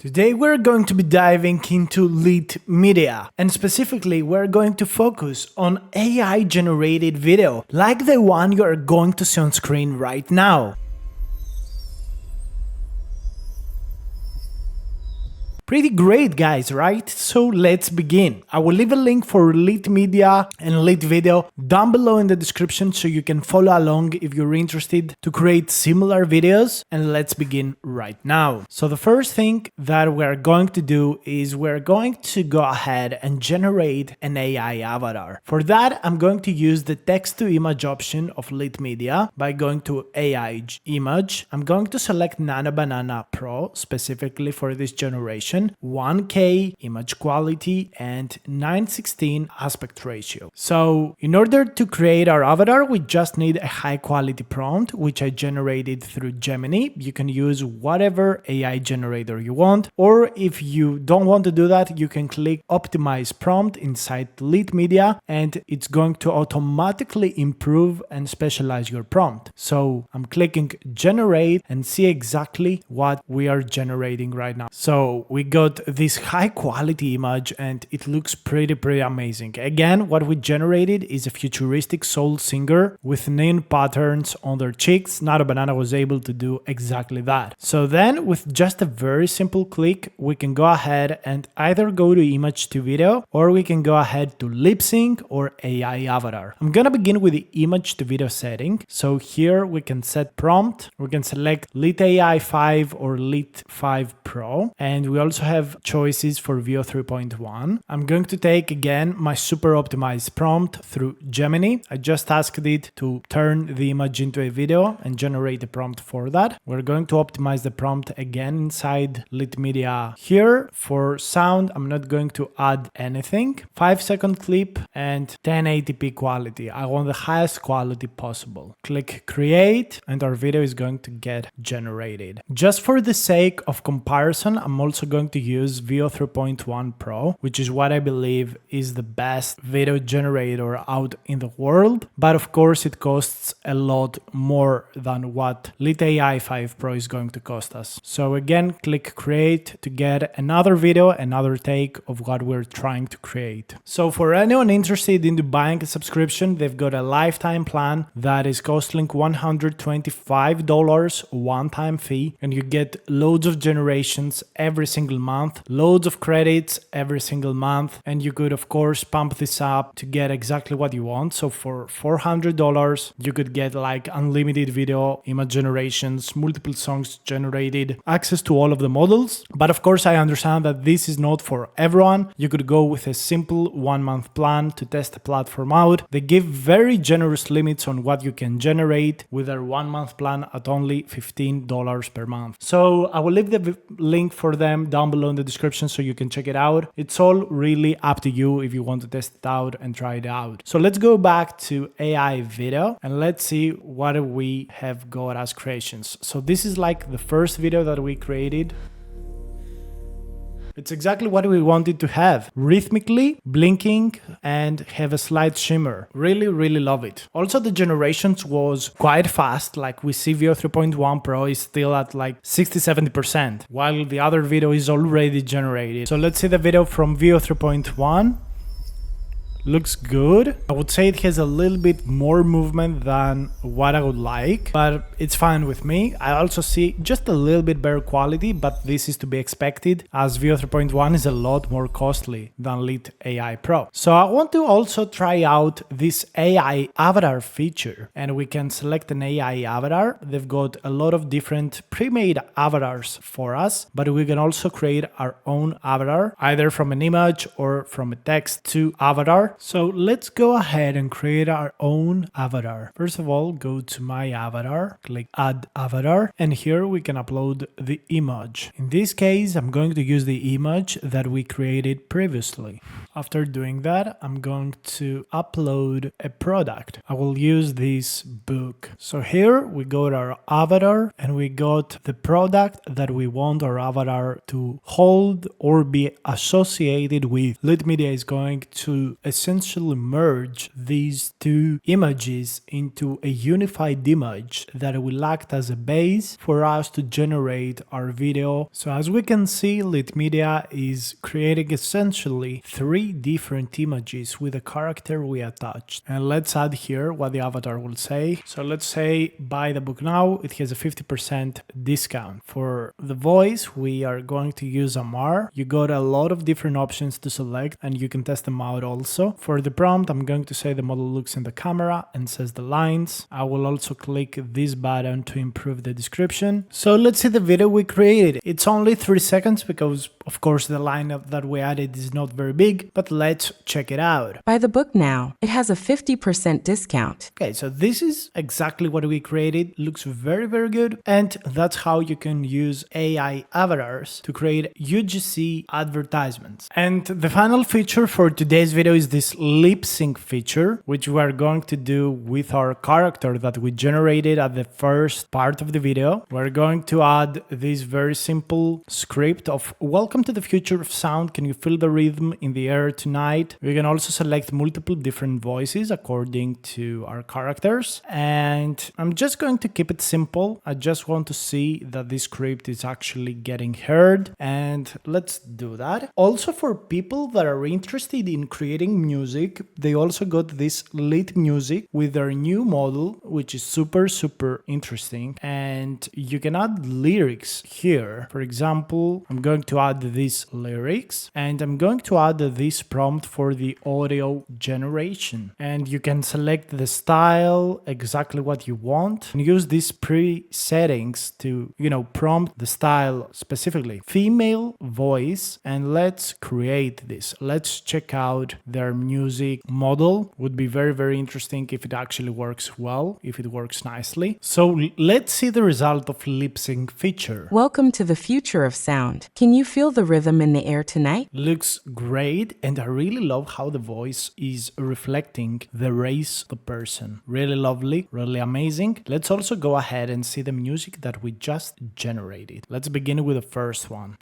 Today we're going to be diving into LitMedia, and specifically we're going to focus on AI generated video like the one you are going to see on screen right now. Pretty great, guys, right? So let's begin. I will leave a link for LitMedia and LitVideo down below in the description so you can follow along if you're interested to create similar videos, and let's begin right now. So the first thing that we're going to do is we're going to go ahead and generate an AI avatar. For that, I'm going to use the text to image option of LitMedia by going to AI image. I'm going to select Nano Banana Pro specifically for this generation. 1K image quality and 9:16 aspect ratio. So in order to create our avatar, we just need a high quality prompt, which I generated through Gemini. You can use whatever AI generator you want, or if you don't want to do that, you can click optimize prompt inside LitMedia and it's going to automatically improve and specialize your prompt. So I'm clicking generate and see exactly what we are generating right now. So we got this high quality image and it looks pretty amazing. Again, what we generated is a futuristic soul singer with neon patterns on their cheeks. Nano Banana was able to do exactly that. So then with just a very simple click, we can go ahead and either go to image to video, or we can go ahead to lip sync or AI avatar. I'm gonna begin with the image to video setting. So here we can set prompt, we can select Lit AI 5 or Lit 5 Pro, and we also have choices for Veo 3.1. I'm going to take again my super optimized prompt through Gemini. I just asked it to turn the image into a video and generate a prompt for that. We're going to optimize the prompt again inside LitMedia here. For sound, I'm not going to add anything. 5-second clip and 1080p quality. I want the highest quality possible. Click create and our video is going to get generated. Just for the sake of comparison, I'm also going to use Veo 3.1 Pro, which is what I believe is the best video generator out in the world. But of course, it costs a lot more than what Lit AI 5 Pro is going to cost us. So again, click create to get another video, another take of what we're trying to create. So for anyone interested in buying a subscription, they've got a lifetime plan that is costing $125 one-time fee, and you get loads of generations every single month, loads of credits every single month, and you could of course pump this up to get exactly what you want. So for $400 you could get like unlimited video, image generations, multiple songs generated, access to all of the models. But of course I understand that this is not for everyone. You could go with a simple 1-month plan to test the platform out. They give very generous limits on what you can generate with their 1-month plan at only $15 per month. So I will leave the link for them down below in the description so you can check it out. It's all really up to you if you want to test it out and try it out. So let's go back to AI video and let's see what we have got as creations. So this is like the first video that we created. It's exactly what we wanted to have. Rhythmically, blinking, and have a slight shimmer. Really love it. Also, the generations was quite fast. Like we see Veo 3.1 Pro is still at like 60-70%, while the other video is already generated. So let's see the video from Veo 3.1. Looks good. I would say it has a little bit more movement than what I would like, but it's fine with me. I also see just a little bit better quality, but this is to be expected as Veo 3.1 is a lot more costly than Lit AI Pro. So I want to also try out this AI avatar feature, and we can select an AI avatar. They've got a lot of different pre-made avatars for us, but we can also create our own avatar, either from an image or from a text to avatar. So let's go ahead and create our own avatar. First of all, go to my avatar, click add avatar, and here we can upload the image. In this case, I'm going to use the image that we created previously. After doing that, I'm going to upload a product. I will use this book. So here we got our avatar and we got the product that we want our avatar to hold or be associated with. LitMedia is going to assume essentially merge these two images into a unified image that will act as a base for us to generate our video. So as we can see, LitMedia is creating essentially three different images with a character we attached. And let's add here what the avatar will say. So let's say buy the book now, it has a 50% discount. For the voice, we are going to use Amar. You got a lot of different options to select and you can test them out also. For the prompt, I'm going to say the model looks in the camera and says the lines. I will also click this button to improve the description. So let's see the video we created. It's only 3 seconds because of course the line that we added is not very big, but let's check it out. Buy the book now. It has a 50% discount. Okay, so this is exactly what we created. Looks very, very good. And that's how you can use AI avatars to create UGC advertisements. And the final feature for today's video is this lip sync feature, which we are going to do with our character that we generated at the first part of the video. We're going to add this very simple script of welcome to the future of sound. Can you feel the rhythm in the air tonight? We can also select multiple different voices according to our characters. And I'm just going to keep it simple. I just want to see that this script is actually getting heard. And let's do that. Also, for people that are interested in creating music, they also got this LitMedia with their new model, which is super, super interesting. And you can add lyrics here. For example, I'm going to add these lyrics and I'm going to add this prompt for the audio generation. And you can select the style, exactly what you want, and use these pre-settings to, prompt the style specifically. Female voice, and let's create this. Let's check out their music model. Would be very, very interesting if it actually works well, if it works nicely. So let's see the result of lip sync feature. Welcome to the future of sound. Can you feel the rhythm in the air tonight? Looks great, and I really love how the voice is reflecting the race of the person. Really lovely, really amazing. Let's also go ahead and see the music that we just generated. Let's begin with the first one.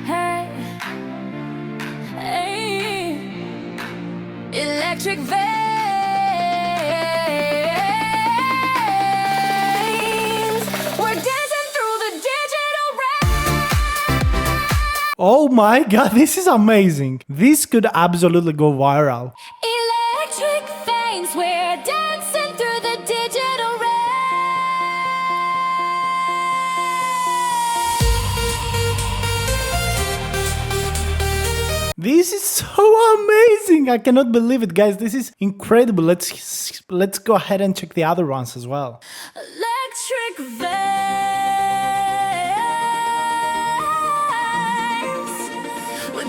Hey, hey, electric veins. We're dancing through the digital rain. Oh my god, this is amazing. This could absolutely go viral. Electric veins. We're dancing through the digital rain. This is so amazing. I cannot believe it, guys. This is incredible. Let's go ahead and check the other ones as well. Electric veins.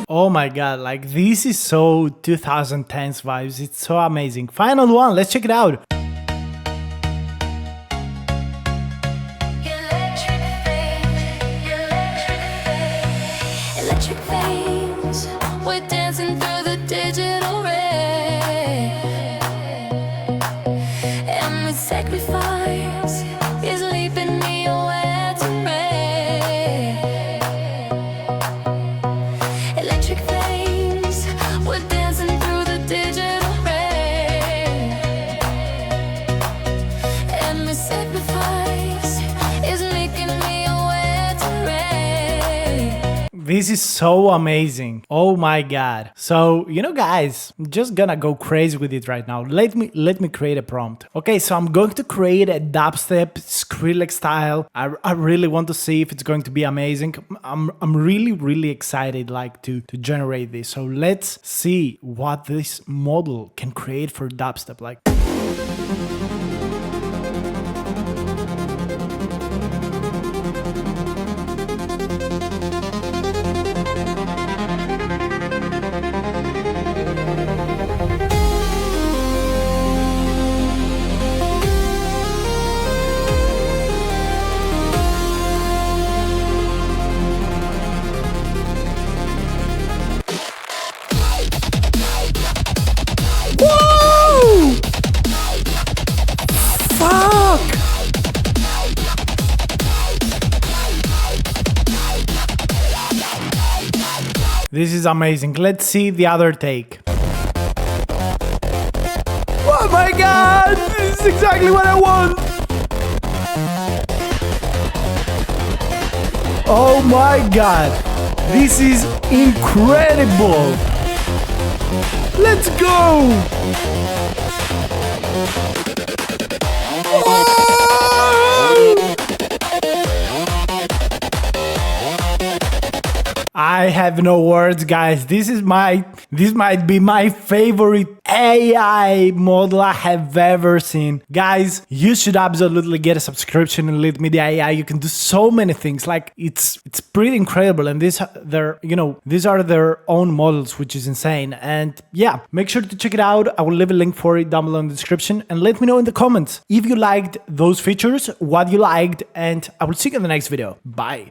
Oh my god, like this is so 2010s vibes. It's so amazing. Final one, let's check it out. Electric veins. Electric veins. We're dancing through the digital rain. And the sacrifice is leaping me away to rain. Electric veins. We're dancing through the digital rain. And the sacrifice is making me away to rain. This is so amazing. Oh my god. So, guys, I'm just gonna go crazy with it right now. Let me create a prompt. Okay, so I'm going to create a dubstep Skrillex style. I really want to see if it's going to be amazing. I'm really, really excited to generate this. So let's see what this model can create for dubstep. Whoa! This is amazing. Let's see the other take. Oh my god! This is exactly what I want! Oh my god! This is incredible! Let's go! Oh! I have no words, guys. This might be my favorite AI model I have ever seen. Guys, you should absolutely get a subscription in LitMedia AI. You can do so many things. Like it's pretty incredible. And these are their own models, which is insane. And yeah, make sure to check it out. I will leave a link for it down below in the description, and let me know in the comments if you liked those features, what you liked, and I will see you in the next video. Bye.